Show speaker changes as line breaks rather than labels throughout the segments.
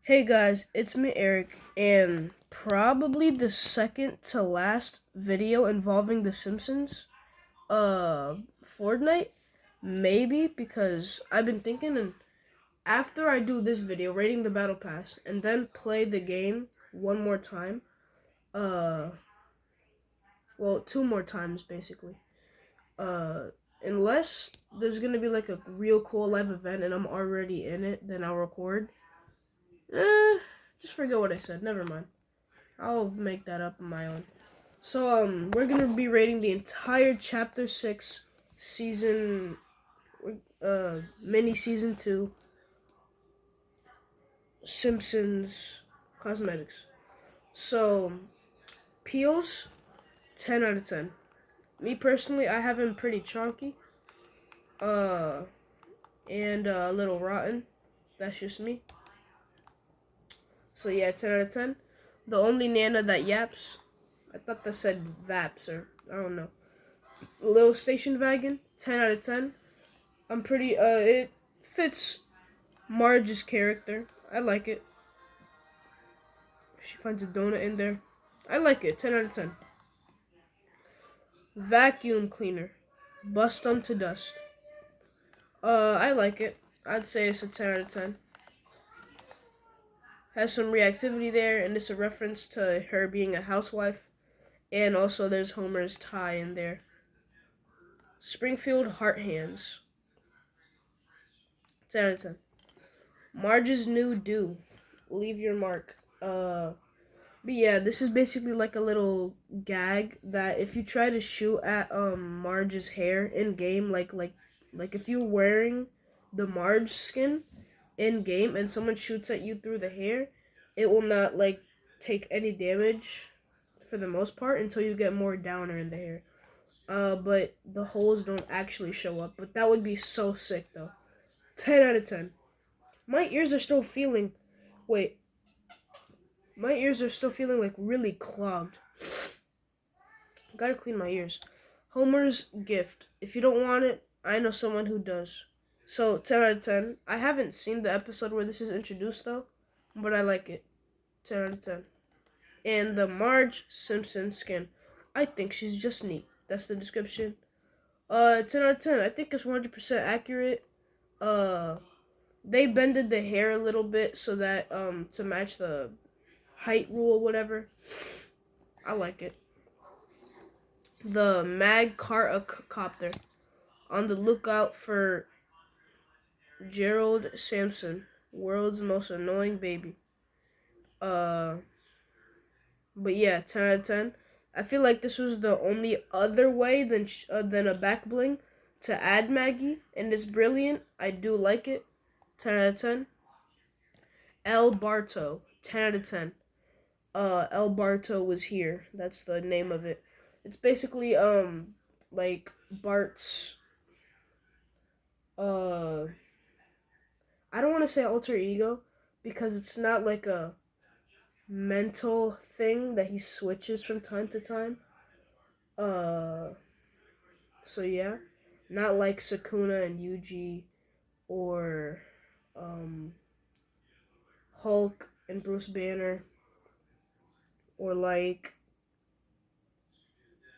Hey guys, it's me Eric, and probably the second to last video involving the Simpsons. Fortnite, maybe because I've been thinking, and after I do this video rating the battle pass and then play the game one more time, uh, well, two more times basically. Uh, unless there's gonna be like a real cool live event and I'm already in it, then I'll record. Eh, just forget what I said. Never mind. I'll make that up on my own. So, we're gonna be rating the entire Chapter 6 season, mini season 2, Simpsons Cosmetics. So, Peels, 10 out of 10. Me personally, I have him pretty chunky, uh, and a little rotten. That's just me. So, yeah, 10 out of 10. The only Nana that yaps, I thought that said Vaps, or I don't know. Little Station Wagon, 10 out of 10. I'm pretty, it fits Marge's character. I like it. She finds a donut in there. I like it, 10 out of 10. Vacuum cleaner, bust them to dust. I like it. I'd say it's a 10 out of 10. Has some reactivity there, and it's a reference to her being a housewife. And also there's Homer's tie in there. Springfield Heart Hands, 10 out of 10. Marge's new do, leave your mark. But yeah, this is basically like a little gag that if you try to shoot at Marge's hair in game, like if you're wearing the Marge skin in game and someone shoots at you through the hair, it will not like take any damage for the most part until you get more downer in the hair. But the holes don't actually show up. But that would be so sick though. 10 out of 10. My ears are still feeling. Wait, my ears are still feeling like really clogged. Gotta clean my ears. Homer's gift. If you don't want it, I know someone who does. So 10 out of 10. I haven't seen the episode where this is introduced though, but I like it. 10 out of 10. And the Marge Simpson skin. I think she's just neat. That's the description. 10 out of 10. I think it's 100% accurate. Uh, they bended the hair a little bit so that to match the height rule or whatever. I like it. The mag copter, on the lookout for Gerald Sampson, world's most annoying baby. Uh, but yeah, 10 out of 10. I feel like this was the only other way than a back bling to add Maggie, and it's brilliant. I do like it. 10 out of 10. El Barto, 10 out of 10. El Barto was here. That's the name of it. It's basically like Bart's uh I don't want to say alter ego because it's not like a mental thing that he switches from time to time. Uh, so yeah, not like Sakuna and Yuji or um, Hulk and Bruce Banner or like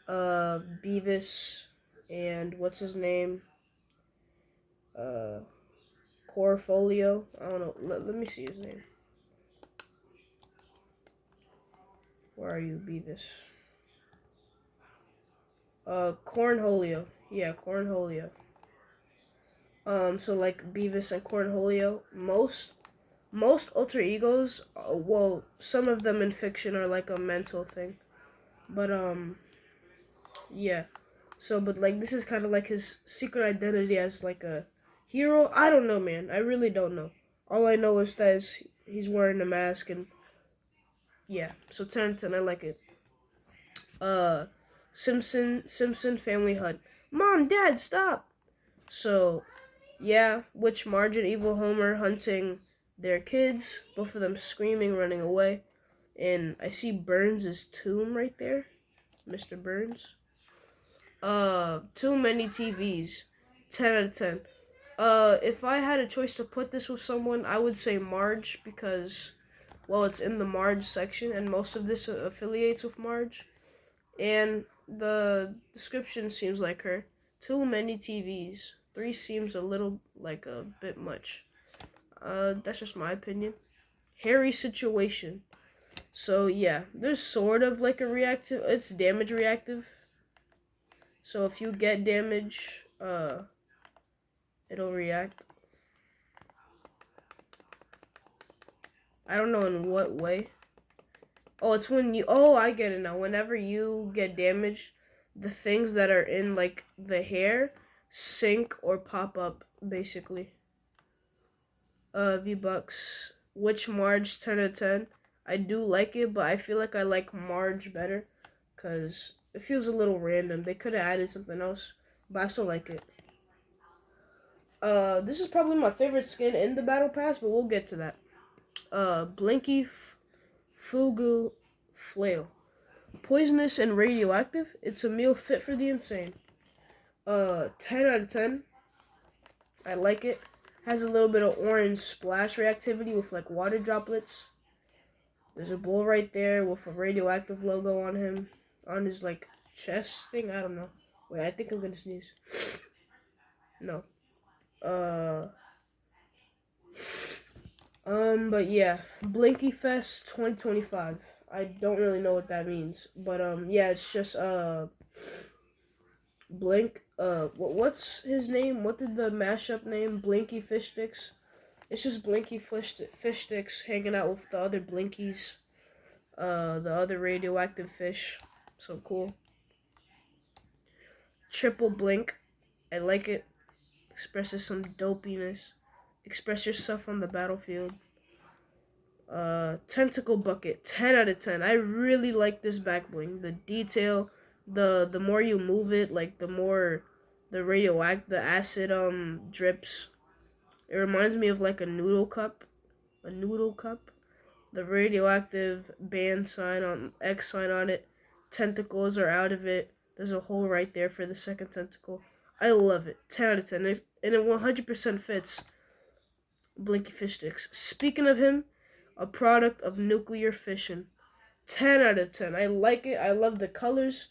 Beavis and what's his name? Uh, Corfolio. I don't know. Let me see his name. Where are you, Beavis? Cornholio. Yeah, Cornholio. So like Beavis and Cornholio, most alter egos, well, some of them in fiction are like a mental thing, but yeah. So, but like this is kind of like his secret identity as like a hero. I don't know, man. I really don't know. All I know is that he's wearing a mask and yeah. So 10/10, I like it. Uh, Simpson family hunt. Mom, Dad, stop. So yeah, which Marge and Evil Homer hunting their kids, both of them screaming, running away. And I see Burns' tomb right there. Mr. Burns. Too many TVs. 10 out of 10. If I had a choice to put this with someone, I would say Marge because, well, it's in the Marge section, and most of this affiliates with Marge. And the description seems like her. Too many TVs. Three seems a little like a bit much. That's just my opinion. Hairy situation. So yeah, there's sort of like a reactive. It's damage reactive. So if you get damage, it'll react. I don't know in what way. Oh, it's when you. Oh, I get it now. Whenever you get damaged, the things that are in like the hair sink or pop up, basically. V-Bucks. Which Marge 10 out of 10? I do like it, but I feel like I like Marge better because it feels a little random. They could have added something else, but I still like it. This is probably my favorite skin in the Battle Pass, but we'll get to that. Blinky Fugu Flail. Poisonous and radioactive. It's a meal fit for the insane. 10 out of 10. I like it. Has a little bit of orange splash reactivity with like water droplets. There's a bull right there with a radioactive logo on him, on his like chest thing. I don't know. Wait, I think I'm gonna sneeze. No. Uh. But yeah, Blinky Fest 2025. I don't really know what that means, but yeah, it's just Blink. What's his name? What did the mashup name? Blinky Fish Sticks. It's just Blinky Fish Sticks hanging out with the other Blinkies. The other radioactive fish. So cool. Triple Blink. I like it. Expresses some dopiness. Express yourself on the battlefield. Tentacle Bucket. 10 out of 10. I really like this back bling. The detail. The more you move it, like the more the acid drips. It reminds me of like a noodle cup. A noodle cup. The radioactive band sign on X sign on it. Tentacles are out of it. There's a hole right there for the second tentacle. I love it. 10 out of 10. And it 100% fits Blinky Fish Sticks. Speaking of him, a product of nuclear fission. 10 out of 10. I like it. I love the colors.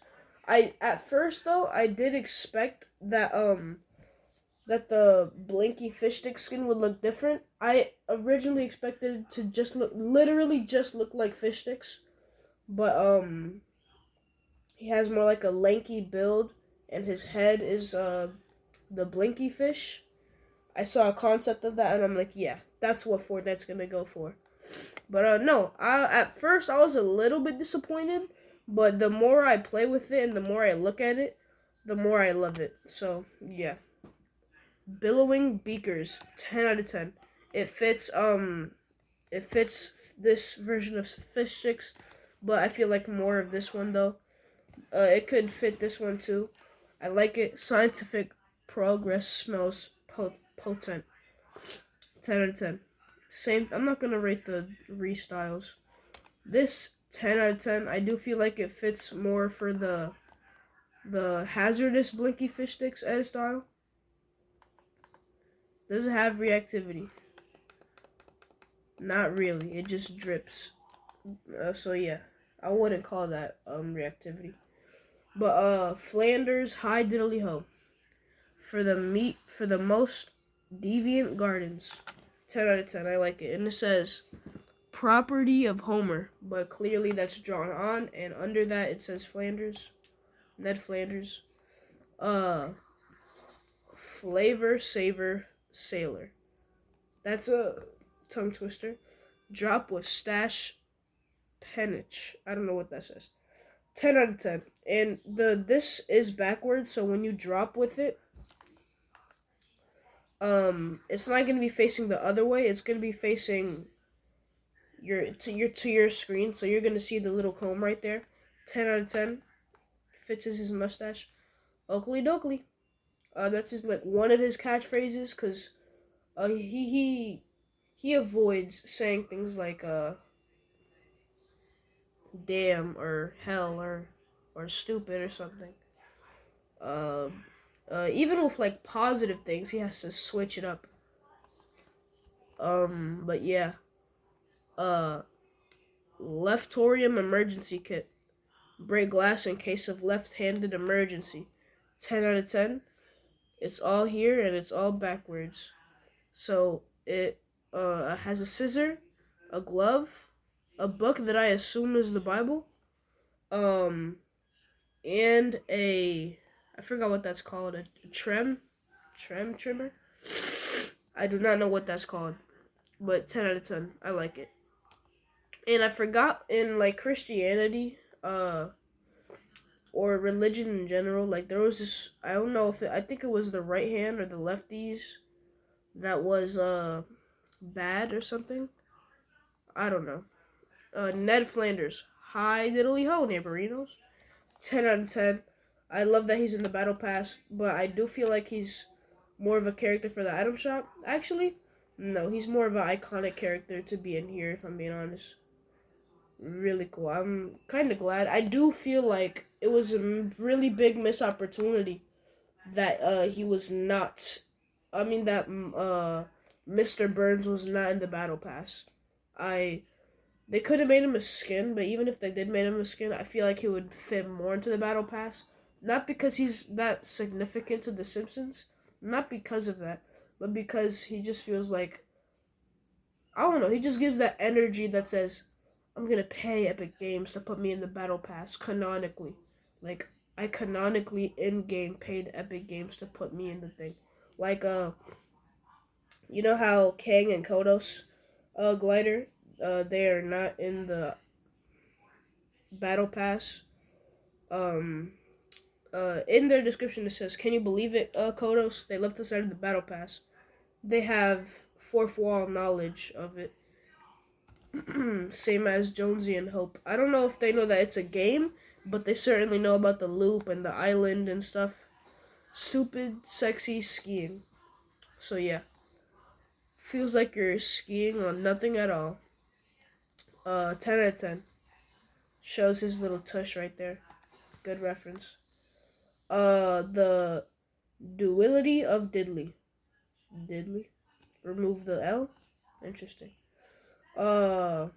At first though, I did expect that the Blinky Fish Stick skin would look different. I originally expected it to just look like fish sticks, but he has more like a lanky build, and his head is the Blinky fish. I saw a concept of that, and I'm like, yeah, that's what Fortnite's gonna go for. But no, at first I was a little bit disappointed, but the more I play with it and the more I look at it, the more I love it. So yeah. Billowing beakers, 10 out of 10. It fits this version of fish sticks, but I feel like more of this one though. It could fit this one too. I like it. Scientific progress smells potent. 10 out of 10. Same. I'm not gonna rate the restyles. This 10 out of 10. I do feel like it fits more for the hazardous blinky fish sticks edit style. Does it have reactivity? Not really. It just drips. So yeah, I wouldn't call that reactivity. But Flanders High Diddly Ho for the most deviant gardens. 10 out of 10. I like it. And it says property of Homer, but clearly that's drawn on, and under that it says Flanders. Ned Flanders. Uh Flavor Saver Sailor. That's a tongue twister. Drop with stash penage. I don't know what that says. 10 out of 10. And this is backwards, so when you drop with it, it's not going to be facing the other way. It's going to be facing your screen, so you're going to see the little comb right there. 10 out of 10. Fits his mustache. Oakley dokley. That's his like one of his catchphrases cuz he avoids saying things like damn or hell or stupid or something. Even with like positive things, he has to switch it up. But yeah. Uh, Leftorium emergency kit. Break glass in case of left-handed emergency. 10 out of 10. It's all here and it's all backwards. So it has a scissor, a glove, a book that I assume is the Bible, um, and a I forgot what that's called, a trimmer. I do not know what that's called, but 10 out of 10. I like it. And I forgot in like Christianity, or religion in general, like there was this, I don't know if I think it was the right hand or the lefties that was bad or something. I don't know. Ned Flanders. Hi diddly ho, neighborinos. 10 out of 10. I love that he's in the battle pass, but I do feel like he's more of a character for the item shop. Actually, no, he's more of an iconic character to be in here, if I'm being honest. Really cool. I'm kind of glad. I do feel like it was a really big missed opportunity that he was not. I mean that Mr. Burns was not in the battle pass. I They could have made him a skin, but even if they did make him a skin, I feel like he would fit more into the battle pass. Not because he's that significant to the Simpsons, not because of that, but because he just feels like, I don't know, he just gives that energy that says, I'm gonna pay Epic Games to put me in the battle pass canonically. Like I canonically in game paid Epic Games to put me in the thing. Like you know how Kang and Kodos glider, they are not in the battle pass. Um, in their description it says, "Can you believe it, Kodos? They left us out of the battle pass. They have fourth wall knowledge of it, same as Jonesy and Hope. I don't know if they know that it's a game, but they certainly know about the loop and the island and stuff. Stupid, sexy skiing. So yeah, feels like you're skiing on nothing at all. 10 out of 10. Shows his little tush right there. Good reference. The duality of Diddley. Diddley? Remove the L? Interesting. Uh,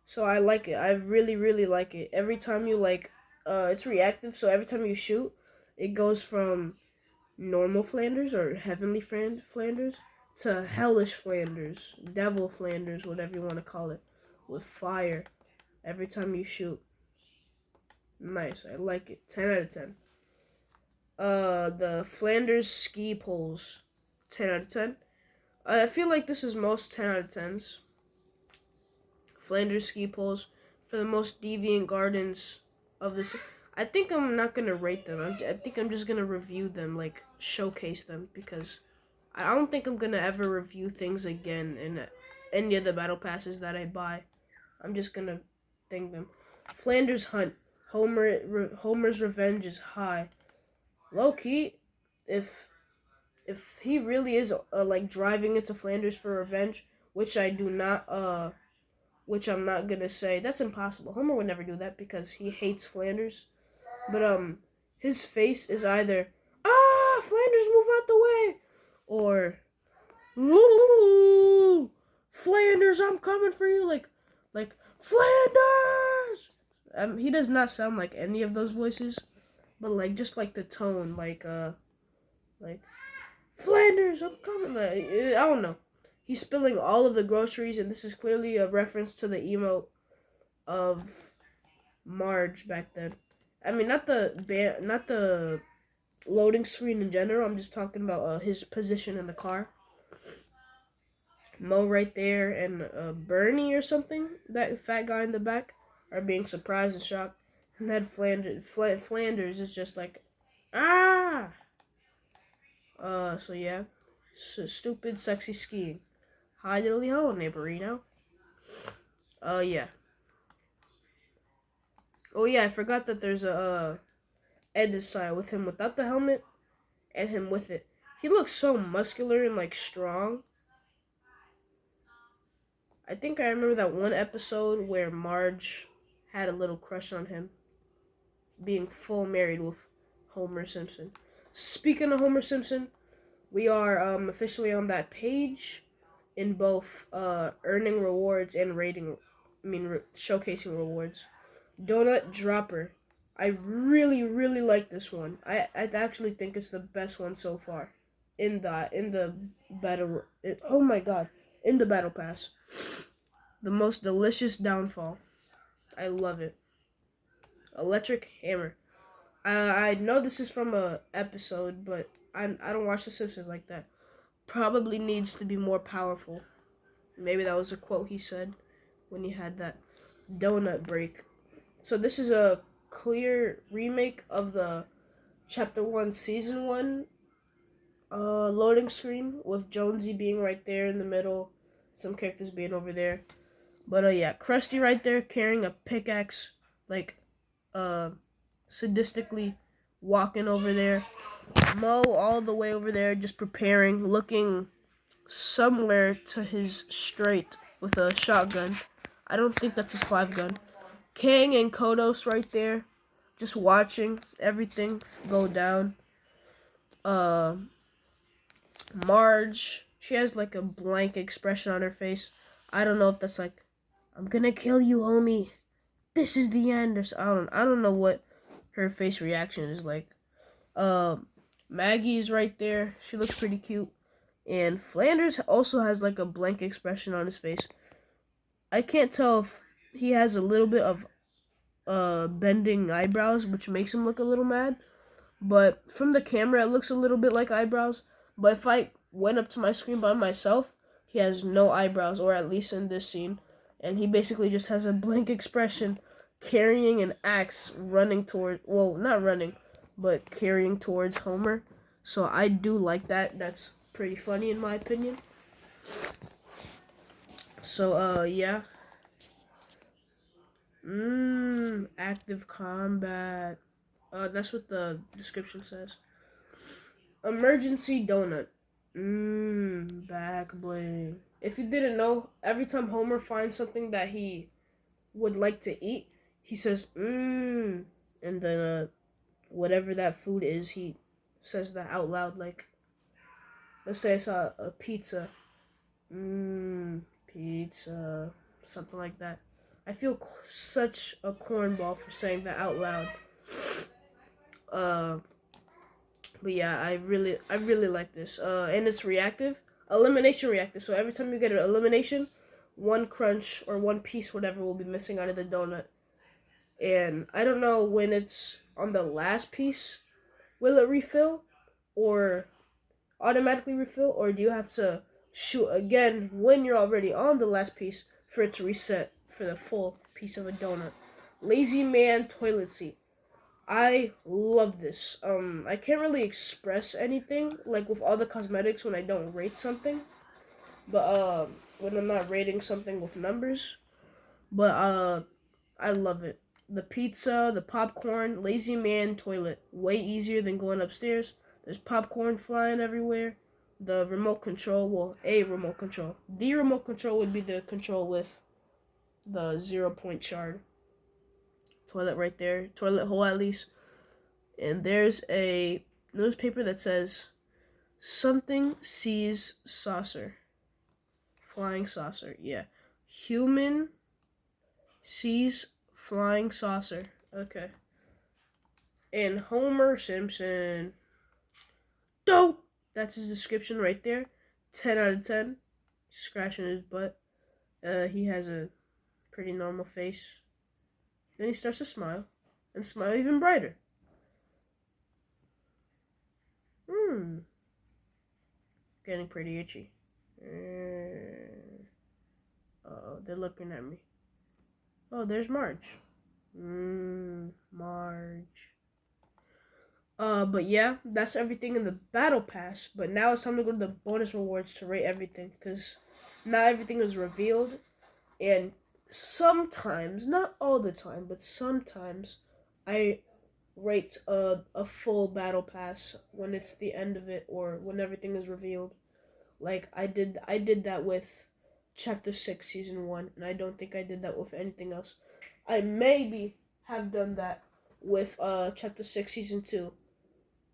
so I like it. I really, really like it. Every time you like, it's reactive, so every time you shoot, it goes from normal Flanders or heavenly Flanders to hellish Flanders, devil Flanders, whatever you want to call it, with fire every time you shoot. Nice. I like it. 10 out of 10. The Flanders ski poles. 10 out of 10. I feel like this is most 10 out of 10s. Flanders ski poles for the most deviant gardens of this. I think I'm not gonna rate them. I think I'm just gonna review them, like showcase them, because I don't think I'm gonna ever review things again in any of the battle passes that I buy. I'm just gonna thing them. Flanders hunt. Homer's revenge is high. Low key, if he really is like driving into Flanders for revenge, which I do not which I'm not gonna say. That's impossible. Homer would never do that because he hates Flanders. But his face is either Flanders move out the way, or ooh, Flanders I'm coming for you, like Flanders. He does not sound like any of those voices, but like just like the tone, like Flanders I'm coming. Like, I don't know. He's spilling all of the groceries, and this is clearly a reference to the emote of Marge back then. I mean, not the loading screen in general. I'm just talking about his position in the car. Mo right there and Bernie or something, that fat guy in the back, are being surprised and shocked. And that Flanders is just like, ah. So yeah, stupid, sexy skiing. Hi diddly ho, neighborino. Yeah. Oh yeah, I forgot that there's a edit style with him without the helmet and him with it. He looks so muscular and like strong. I think I remember that one episode where Marge had a little crush on him, being full married with Homer Simpson. Speaking of Homer Simpson, we are officially on that page in both earning rewards and showcasing rewards. Donut Dropper. I really, really like this one. I actually think it's the best one so far in the oh my god, in the battle pass. The most delicious downfall. I love it. Electric Hammer. I know this is from a episode, but I don't watch The Simpsons like that. Probably needs to be more powerful. Maybe that was a quote he said when he had that donut break. So this is a clear remake of the Chapter 1, Season 1 loading screen with Jonesy being right there in the middle, some characters being over there. But yeah, Krusty right there carrying a pickaxe, like uh sadistically walking over there. Mo all the way over there just preparing, looking somewhere to his straight with a shotgun. I don't think that's his 5 gun. Kang and Kodos right there, just watching everything go down. Uh, Marge, she has like a blank expression on her face. I don't know if that's like, I'm gonna kill you, homie. This is the end. Or so, I don't know what her face reaction is like. Uh, Maggie is right there. She looks pretty cute. And Flanders also has like a blank expression on his face. I can't tell if he has a little bit of bending eyebrows, which makes him look a little mad. But from the camera, it looks a little bit like eyebrows. But if I went up to my screen by myself, he has no eyebrows, or at least in this scene. And he basically just has a blank expression, carrying an axe, running toward, well, not running, but carrying towards Homer. So I do like that. That's pretty funny in my opinion. So, yeah. Active combat. That's what the description says. Emergency donut. Back bling. If you didn't know, every time Homer finds something that he would like to eat, he says, and then, whatever that food is, he says that out loud. Like, let's say I saw a pizza. Pizza. Something like that. I feel such a cornball for saying that out loud. Uh, but yeah, I really like this. And it's reactive, elimination reactive. So every time you get an elimination, one crunch or one piece, whatever, will be missing out of the donut. And I don't know when it's on the last piece, will it refill, or automatically refill, or do you have to shoot again when you're already on the last piece for it to reset for the full piece of a donut? Lazy man toilet seat. I love this. I can't really express anything like with all the cosmetics when I don't rate something, but when I'm not rating something with numbers. But I love it. The pizza, the popcorn, lazy man toilet, way easier than going upstairs. There's popcorn flying everywhere. The remote control, well, a remote control. The remote control would be the control with the 0 point shard. Toilet right there, toilet hole at least. And there's a newspaper that says something sees saucer. Flying saucer, yeah. Human sees flying saucer. Okay. And Homer Simpson. Dope! That's his description right there. 10 out of 10. Scratching his butt. He has a pretty normal face. Then he starts to smile. And smile even brighter. Getting pretty itchy. Oh, they're looking at me. Oh, there's Marge. Marge. But yeah, that's everything in the battle pass. But now it's time to go to the bonus rewards to rate everything, because not everything is revealed, and sometimes, not all the time, but sometimes, I rate a full battle pass when it's the end of it or when everything is revealed. Like I did that with Chapter 6, Season 1, and I don't think I did that with anything else. I maybe have done that with Chapter 6, Season 2,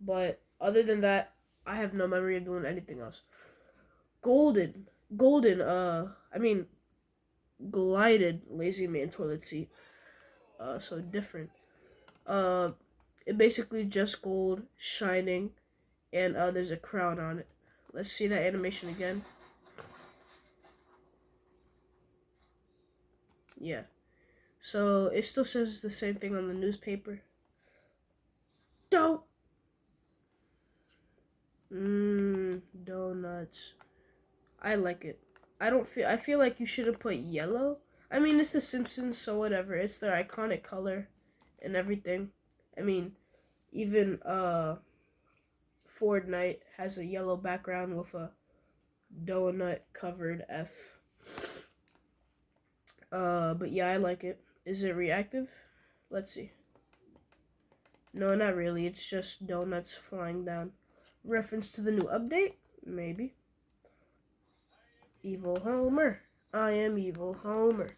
but other than that, I have no memory of doing anything else. Golden, golden, I mean, glided lazy man toilet seat. So different. Uh, it basically just gold, shining, and there's a crown on it. Let's see that animation again. Yeah. So it still says the same thing on the newspaper. Don't. Donuts. I like it. I feel like you should have put yellow. I mean, it's the Simpsons, so whatever. It's their iconic color and everything. I mean, even Fortnite has a yellow background with a donut covered F. But yeah, I like it. Is it reactive? Let's see. No, not really. It's just donuts flying down. Reference to the new update? Maybe. Evil Homer. I am Evil Homer.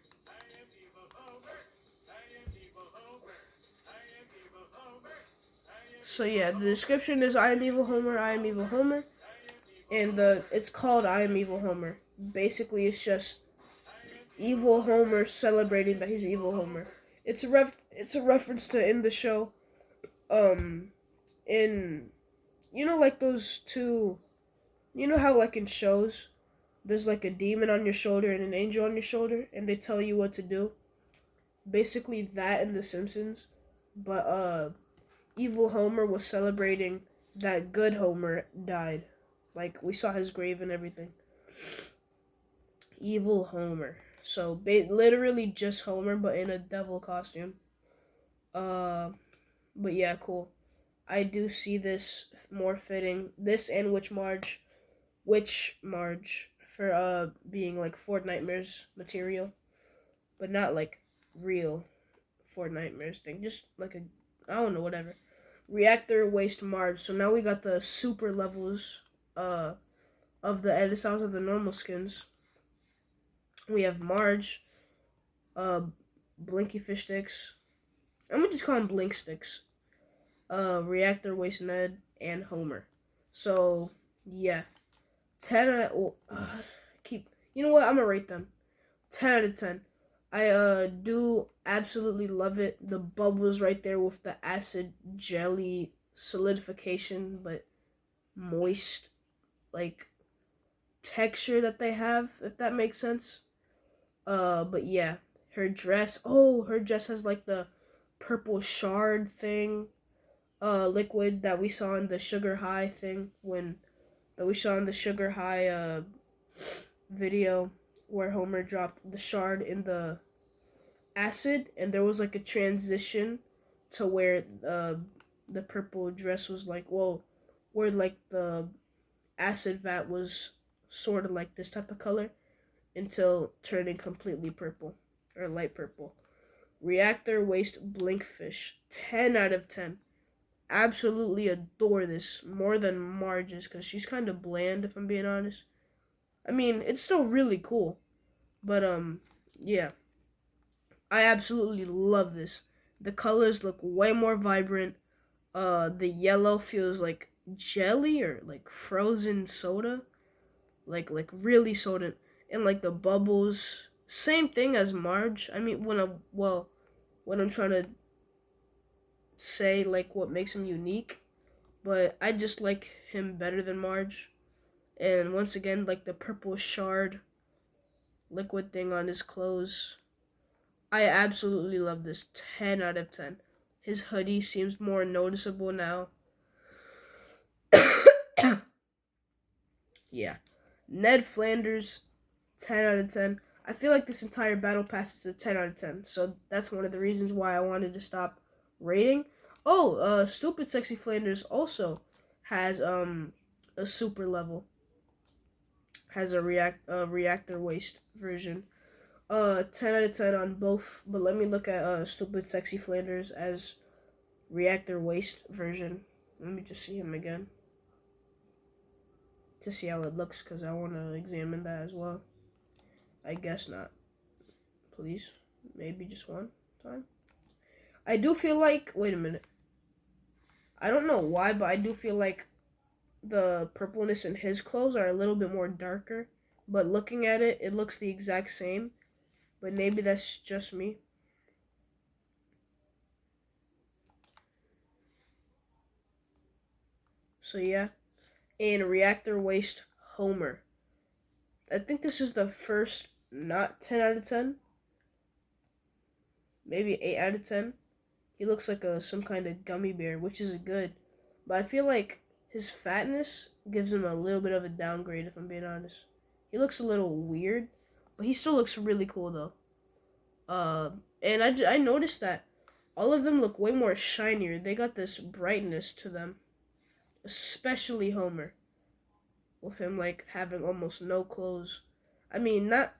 So yeah, the description is I am Evil Homer, I am Evil Homer. And it's called I am Evil Homer. Basically, it's just Evil Homer celebrating that he's Evil Homer. It's a reference to in the show. In like those two. You know how like in shows, there's like a demon on your shoulder and an angel on your shoulder, and they tell you what to do. Basically, that in The Simpsons, but Evil Homer was celebrating that good Homer died. Like we saw his grave and everything. Evil Homer. So literally just Homer, but in a devil costume. But yeah, cool. I do see this more fitting. This and Witch Marge for being like Fortnitemares material, but not like real Fortnitemares thing. Just like I don't know, whatever. Reactor Waste Marge. So now we got the super levels uh of the edit styles of the normal skins. We have Marge, uh, Blinky Fish Sticks. I'm gonna just call them Blink Sticks. Reactor Waste Ned and Homer. So yeah, 10 keep. You know what? I'm gonna rate them 10 out of 10. I do absolutely love it. The bubbles right there with the acid jelly solidification, but moist like texture that they have, if that makes sense. But yeah, her dress. Oh, her dress has like the purple shard thing, liquid that we saw in the Sugar High thing that we saw in the Sugar High video where Homer dropped the shard in the acid, and there was like a transition to where the purple dress was like, where like the acid vat was sort of like this type of color until turning completely purple or light purple. Reactor Waste Blinkfish, 10 out of 10. Absolutely adore this more than Marge's because she's kind of bland, if I'm being honest. I mean, it's still really cool, but yeah, I absolutely love this. The colors look way more vibrant. The yellow feels like jelly or like frozen soda, like really soda, and like the bubbles, same thing as Marge. I mean, when I'm trying to say like what makes him unique, but I just like him better than Marge. And once again, like the purple shard liquid thing on his clothes. I absolutely love this. 10 out of 10. His hoodie seems more noticeable now. Yeah. Ned Flanders, 10 out of 10. I feel like this entire battle pass is a 10 out of 10. So that's one of the reasons why I wanted to stop rating. Oh, Stupid Sexy Flanders also has a super level. Has a reactor waste version. 10 out of 10 on both, but let me look at Stupid Sexy Flanders as reactor waste version. Let me just see him again to see how it looks because I want to examine that as well. I guess not. Please. Maybe just one time. I do feel like. Wait a minute. I don't know why, but I do feel like the purpleness in his clothes are a little bit more darker. But looking at it, it looks the exact same. But maybe that's just me. So yeah. And reactor waste Homer. I think this is the first not 10 out of 10. Maybe 8 out of 10. He looks like a some kind of gummy bear, which is good. But I feel like his fatness gives him a little bit of a downgrade, if I'm being honest. He looks a little weird, but he still looks really cool, though. Uh, and I noticed that all of them look way more shinier. They got this brightness to them, especially Homer, with him like having almost no clothes. I mean, not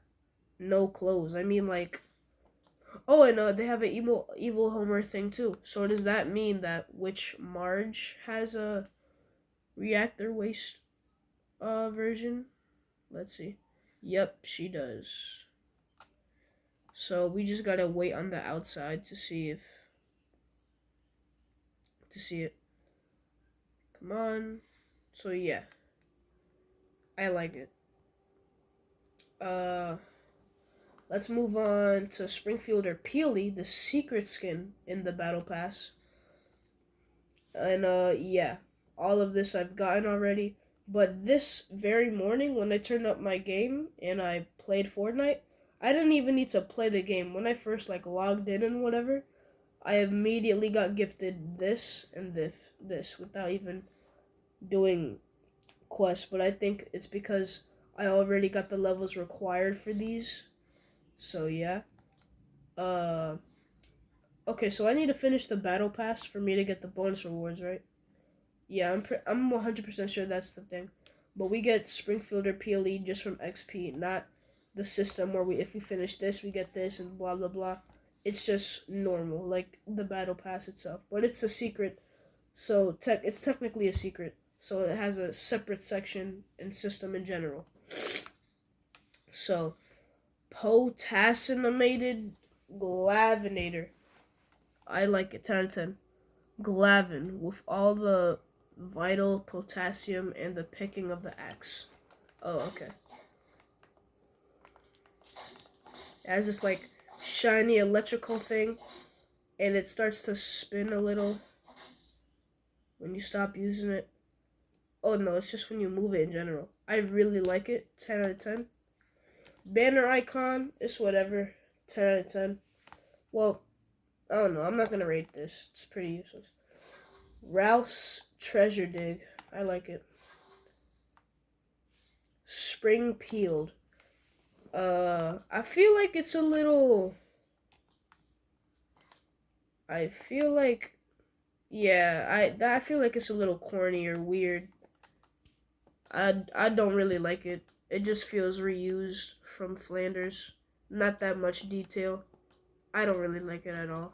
no clothes. I mean like, oh, and they have an evil Homer thing too. So does that mean that which Marge has a reactor waste version? Let's see. Yep, she does. So we just gotta wait on the outside to see if to see it. Come on. So yeah, I like it. Uh, let's move on to Springfielder Peely, the secret skin in the battle pass. And yeah, all of this I've gotten already. But this very morning when I turned up my game and I played Fortnite, I didn't even need to play the game. When I first like logged in and whatever, I immediately got gifted this and this without even doing quests. But I think it's because I already got the levels required for these. So yeah. Uh okay, so I need to finish the battle pass for me to get the bonus rewards, right? Yeah, I'm 100% sure that's the thing. But we get Springfielder PLE just from XP, not the system where we if we finish this, we get this and blah blah blah. It's just normal, like the battle pass itself. But it's a secret, so it's technically a secret. So it has a separate section and system in general. So potassiumated glavinator. I like it 10 out of 10. Glavin with all the vital potassium and the picking of the axe. Oh, okay. It has this like shiny electrical thing, and it starts to spin a little when you stop using it. Oh no, it's just when you move it in general. I really like it. 10 out of 10. Banner icon, it's whatever. 10 out of 10. Well, I don't know. I'm not gonna rate this. It's pretty useless. Ralph's Treasure Dig. I like it. Spring Peeled. I feel like it's a little. I feel like, yeah, I feel like it's a little corny or weird. I don't really like it. It just feels reused from Flanders. Not that much detail. I don't really like it at all.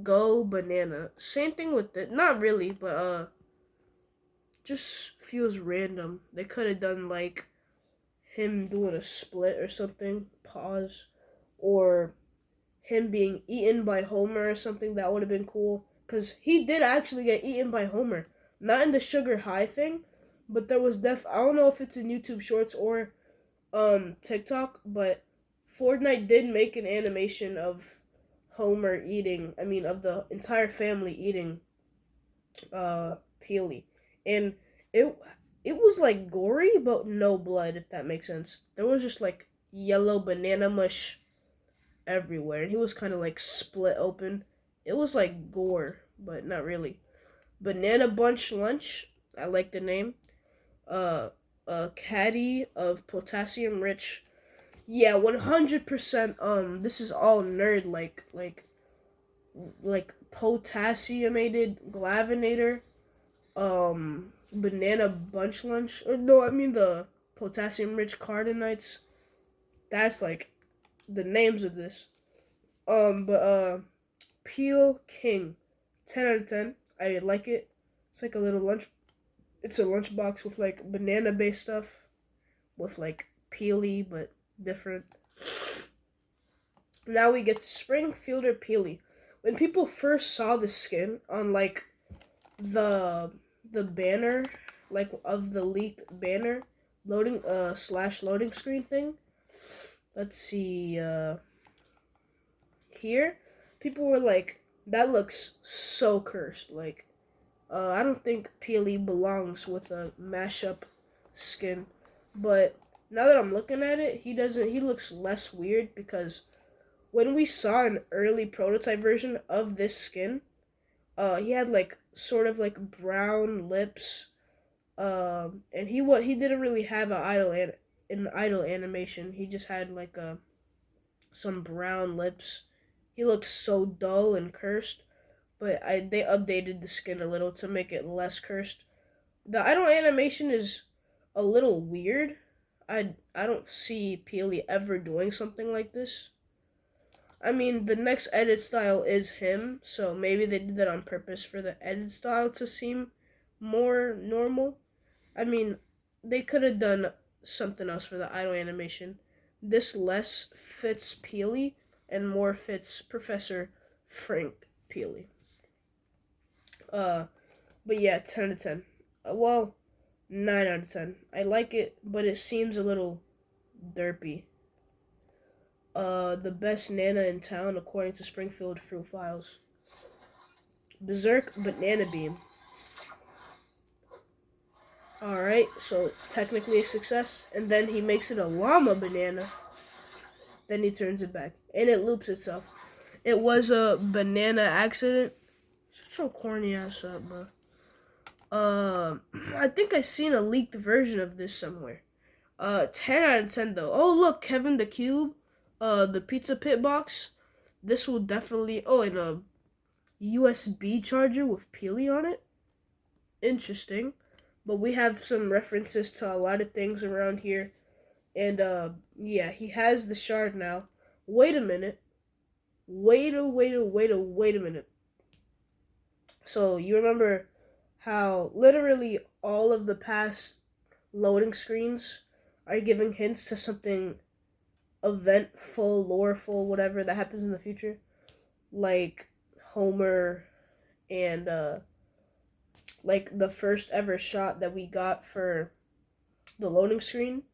Go banana. Same thing with it. Not really, but just feels random. They could have done like him doing a split or something. Pause. Or him being eaten by Homer or something. That would have been cool. Because he did actually get eaten by Homer. Not in the sugar high thing, but there was I don't know if it's in YouTube Shorts or TikTok, but Fortnite did make an animation of Homer eating, I mean of the entire family eating Peely. And it it was like gory but no blood, if that makes sense. There was just like yellow banana mush everywhere, and he was kind of like split open. It was like gore, but not really. Banana Bunch Lunch. I like the name. Uh, a caddy of potassium rich. Yeah, 100%. This is all nerd like potassiumated glavinator. Banana Bunch Lunch. Or no, I mean the potassium rich cardinites. That's like the names of this. But Peel King, 10 out of 10. I like it. It's like a little lunch. It's a lunchbox with like banana based stuff, with like Peely, but different. Now we get to Springfielder Peely. When people first saw the skin on like the the banner, like of the leaked banner loading slash loading screen thing. Let's see here. People were like, that looks so cursed. Like I don't think Peely belongs with a mashup skin, but now that I'm looking at it, he looks less weird because when we saw an early prototype version of this skin, he had like sort of like brown lips, and he didn't really have an idle animation. He just had like some brown lips. He looked so dull and cursed, but they updated the skin a little to make it less cursed. The idle animation is a little weird. I don't see Peely ever doing something like this. I mean, the next edit style is him, so maybe they did that on purpose for the edit style to seem more normal. I mean, they could have done something else for the idle animation. This less fits Peely and more fits Professor Frank Peely. But yeah, 10 out of 10. Well, 9 out of 10. I like it, but it seems a little derpy. The best Nana in town according to Springfield Fruit Files. Berserk Banana Beam. Alright, so technically a success. And then he makes it a llama banana. Then he turns it back. And it loops itself. It was a banana accident. Such a corny ass up, bro. I think I seen a leaked version of this somewhere. 10 out of 10 though. Oh look, Kevin the Cube. The pizza pit box. This will definitely. Oh, and a USB charger with Peely on it. Interesting. But we have some references to a lot of things around here. And yeah, he has the shard now. Wait a minute. Wait a minute. So you remember how literally all of the past loading screens are giving hints to something eventful, loreful, whatever that happens in the future? Like Homer and like the first ever shot that we got for the loading screen,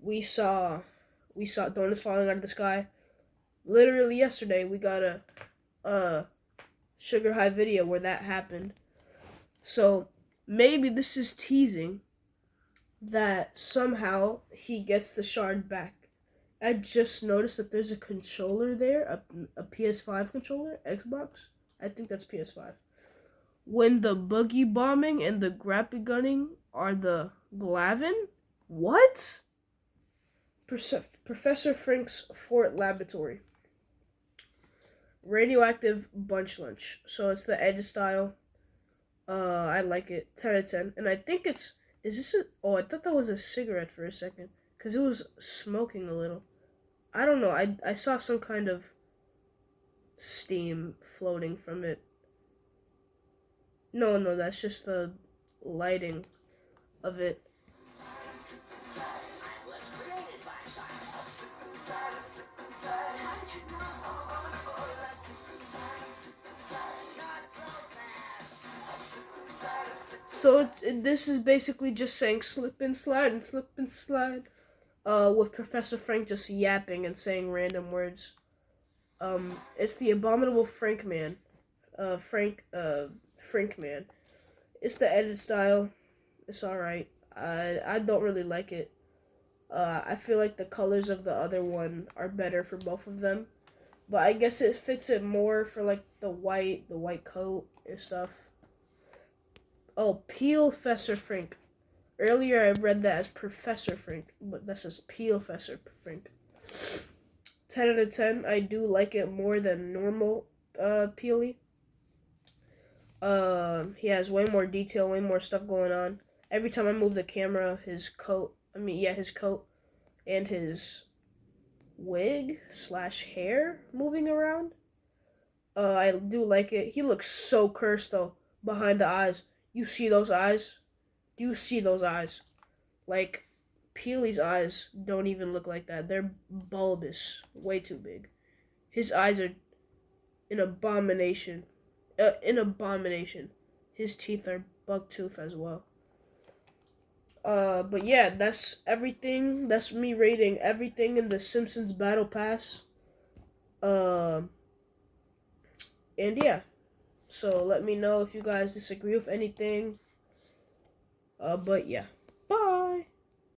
we saw donuts falling out of the sky. Literally yesterday, we got a Sugar High video where that happened. So maybe this is teasing that somehow he gets the shard back. I just noticed that there's a controller there, a PS5 controller, Xbox. I think that's PS5. When the boogie bombing and the grapple gunning are the Glavin? What? Professor Frank's Fort Laboratory. Radioactive Bunch Lunch. So it's the edge style. I like it. 10 out of 10. And I think it's... Is this a... Oh, I thought that was a cigarette for a second. Because it was smoking a little. I don't know. I saw some kind of steam floating from it. No, that's just the lighting of it. So this is basically just saying slip and slide and slip and slide. With Professor Frank just yapping and saying random words. It's the abominable Frank Man. Frank Man. It's the edit style. It's alright. I don't really like it. I feel like the colors of the other one are better for both of them. But I guess it fits it more for like the white coat and stuff. Oh, Peel-Fessor Frank. Earlier I read that as Professor Frank, but that says Peel-Fessor Frank. 10 out of 10. I do like it more than normal Peely. He has way more detail, way more stuff going on. Every time I move the camera, his coat and his wig / hair moving around. I do like it. He looks so cursed though, behind the eyes. You see those eyes? Do you see those eyes? Like, Peely's eyes don't even look like that. They're bulbous, way too big. His eyes are an abomination. An abomination. His teeth are buck tooth as well. But yeah, that's everything. That's me rating everything in the Simpsons Battle Pass. Uh, and yeah, so let me know if you guys disagree with anything. But yeah.